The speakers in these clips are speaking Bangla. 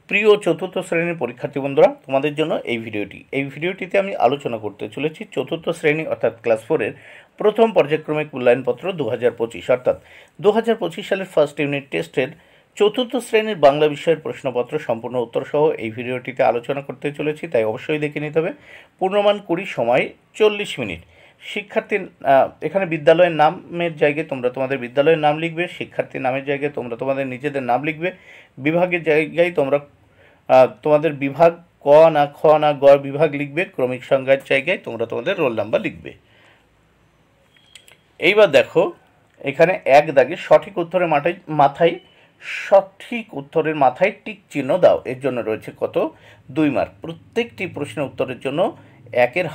প্রিয় চতুর্থ শ্রেণীর পরীক্ষার্থী বন্ধুরা, তোমাদের জন্য এই ভিডিওটিতে আমি আলোচনা করতে চলেছি চতুর্থ শ্রেণী অর্থাৎ ক্লাস 4-এর প্রথম পর্যায়ক্রমিক মূল্যায়নপত্র 2025 অর্থাৎ 2025 সালের ফার্স্ট ইউনিট টেস্টের চতুর্থ শ্রেণীর বাংলা বিষয়ের প্রশ্নপত্র সম্পূর্ণ উত্তর সহ এই ভিডিওটিতে আলোচনা করতে চলেছি, তাই অবশ্যই দেখে নিতে হবে। পূর্ণমান 20, সময় 40 মিনিট। শিক্ষার্থীর এখানে বিদ্যালয়ের নামের জায়গায় তোমরা তোমাদের বিদ্যালয়ের নাম লিখবে, শিক্ষার্থীর নামের জায়গায় তোমরা তোমাদের নিজেদের নাম লিখবে, বিভাগের জায়গায় তোমরা তোমাদের বিভাগ ক না খ না গ বিভাগ লিখবে, ক্রমিক সংখ্যার জায়গায় তোমরা তোমাদের রোল নাম্বার লিখবে। এইবার দেখো, এখানে এক দাগে সঠিক উত্তরের মাথায় টিক চিহ্ন দাও। এর জন্য রয়েছে কত? 2 মার্ক। প্রত্যেকটি প্রশ্নের উত্তরের জন্য একের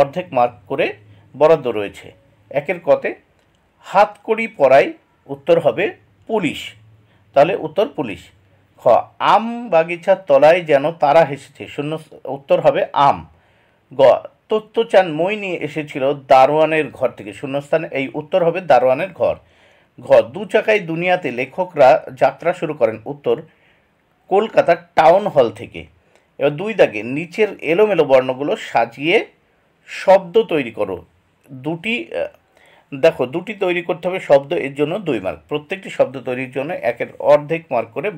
অর্ধেক মার্ক করে বরাদ্দ রয়েছে। একের কতে হাতকড়ি পরায়, উত্তর হবে পুলিশ, তাহলে উত্তর পুলিশ। খ আম বাগিচার তলায় যেন তারা হেসেছে, শূন্য, উত্তর হবে আম। গ তত্ত্বচান মই নিয়ে এসেছিল দারোয়ানের ঘর থেকে, শূন্যস্থানে এই উত্তর হবে দারোয়ানের ঘর। ঘ দু চাকায় দুনিয়াতে লেখকরা যাত্রা শুরু করেন, উত্তর কলকাতার টাউন হল থেকে। এবার 2 দাগে নিচের এলোমেলো বর্ণগুলো সাজিয়ে শব্দ তৈরি করো। দুটি তৈরি করতে হবে শব্দ, এর জন্য 2 মার্ক। প্রত্যেকটি শব্দ তৈরির জন্য একের অর্ধেক মার্ক করে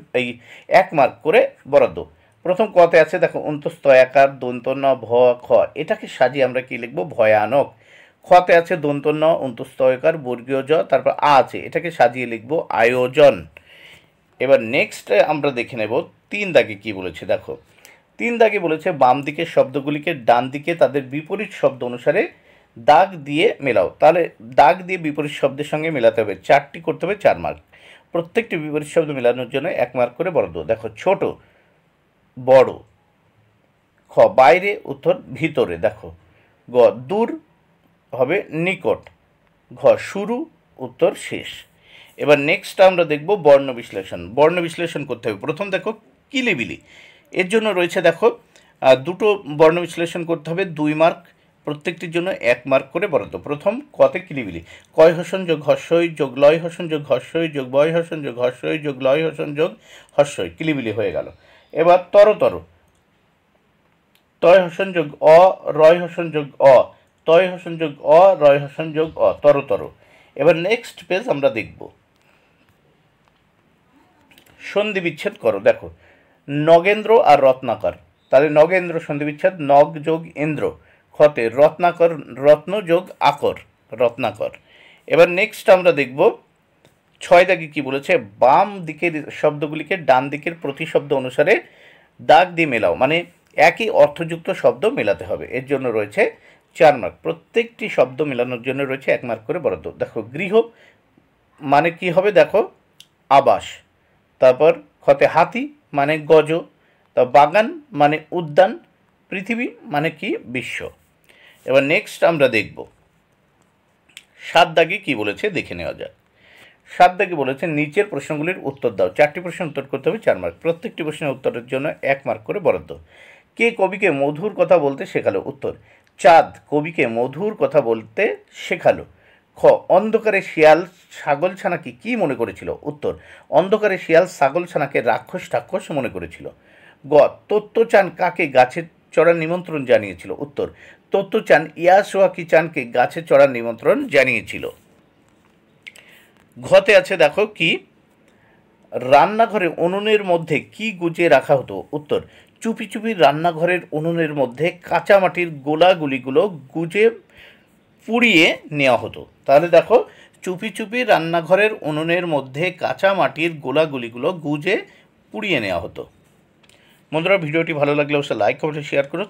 1 মার্ক করে বরাদ্দ। প্রথম কতে আছে দেখো অন্তস্তয়াকার দন্তন্য ভ খ, এটাকে সাজিয়ে আমরা কি লিখব? ভয়ানক। খতে আছে দন্তন্য অন্তস্তয়কার বর্গীয় জ, তারপর আছে, এটাকে সাজিয়ে লিখব আয়োজন। এবার নেক্সট আমরা দেখে নেব 3 দাগে কি বলেছে। দেখো 3 দাগে বলেছে বাম দিকের শব্দগুলিকে ডান দিকে তাদের বিপরীত শব্দ অনুসারে দাগ দিয়ে মেলাও। তাহলে দাগ দিয়ে বিপরীত শব্দের সঙ্গে মেলাতে হবে, 4টি করতে হবে, 4 মার্ক। প্রত্যেকটি বিপরীত শব্দ মেলানোর জন্য 1 মার্ক করে বরাদ্দ। দেখো ছোট, বড়। খ বাইরে, উত্তর ভিতরে। দেখো গ দূর হবে নিকট। ঘ শুরু, উত্তর শেষ। এবার নেক্সট আমরা দেখব বর্ণ বিশ্লেষণ করতে হবে। প্রথম দেখো কিলিবিলি, এর জন্য রয়েছে দেখো 2টো বর্ণ বিশ্লেষণ করতে হবে, 2 মার্ক। প্রত্যেকটির জন্য 1 মার্ক করে বরাদ্দ। প্রথম কতে কিলিবিলি, কয় হসন যোগ হস্যই যোগ লয় হসন যোগ হস্যই যোগ বয় হসন যোগ হস্যই যোগ লয় হসন যোগ হস্যই, কিলিবিলি হয়ে গেল। এবার তরতর, তয় হসন যোগ অ, রয় হসন যোগ অ, তয় হসন যোগ অ, রয় হসন যোগ অ, তরতর। এবার নেক্সট পেজ আমরা দেখব সন্ধি বিচ্ছেদ করো। দেখো নগেন্দ্র আর রত্নাকর, তাহলে নগেন্দ্র সন্ধি বিচ্ছেদ নগ যোগ ইন্দ্র। খতে রত্নাকর, রত্ন যোগ আকর, রত্নাকর। এবার নেক্সট আমরা দেখব 6 দাগে কি বলেছে, বাম দিকের শব্দগুলিকে ডান দিকের প্রতিশব্দ অনুসারে দাগ দিয়ে মেলাও, মানে একই অর্থযুক্ত শব্দ মেলাতে হবে। এর জন্য রয়েছে 4 মার্ক। প্রত্যেকটি শব্দ মেলানোর জন্য রয়েছে 1 মার্ক করে বরাদ্দ। দেখো গৃহ মানে কি হবে? দেখো আবাস। তারপর খতে হাতি মানে গজ, তা বাগান মানে উদ্যান, পৃথিবী মানে কি? বিশ্ব। এবার নেক্সট আমরা দেখব 7 দাগে কি বলেছে দেখে নেওয়া যাক। 7 দাগে বলেছে নিচের প্রশ্নগুলির উত্তর দাও। 4টি প্রশ্নের উত্তর করতে হবে, 4 মার্ক। প্রত্যেকটি প্রশ্নের উত্তরের জন্য 1 মার্ক করে বরাদ্দ। কে কবিকে মধুর কথা বলতে শেখালো? উত্তর চাঁদ কবিকে মধুর কথা বলতে শেখালো। খ অন্ধকারে শিয়াল ছাগলছানাকে কি মনে করেছিল? উত্তর অন্ধকারে শিয়াল ছাগলছানাকে রাক্ষস মনে করেছিল। গ তত্ত্বচান কাকে গাছে চড়ার নিমন্ত্রণ জানিয়েছিল? উত্তর তত্ত্বচান ইয়াসোয়াকি চানকে গাছে চড়ার নিমন্ত্রণ জানিয়েছিল। ঘতে আছে দেখো কি, রান্নাঘরে উনুনের মধ্যে কি গুজিয়ে রাখা হতো? উত্তর চুপি চুপি রান্নাঘরের উনুনের মধ্যে কাঁচা মাটির গোলাগুলিগুলো গুজে পুড়িয়ে নেওয়া হতো। তাহলে দেখো চুপি চুপি রান্নাঘরের উনুনের মধ্যে কাঁচা মাটির গোলাগুলিগুলো গুজে পুড়িয়ে নেওয়া হতো। বন্ধুরা, ভিডিওটি ভালো লাগলে অবশ্যই লাইক, কমেন্ট, শেয়ার করো।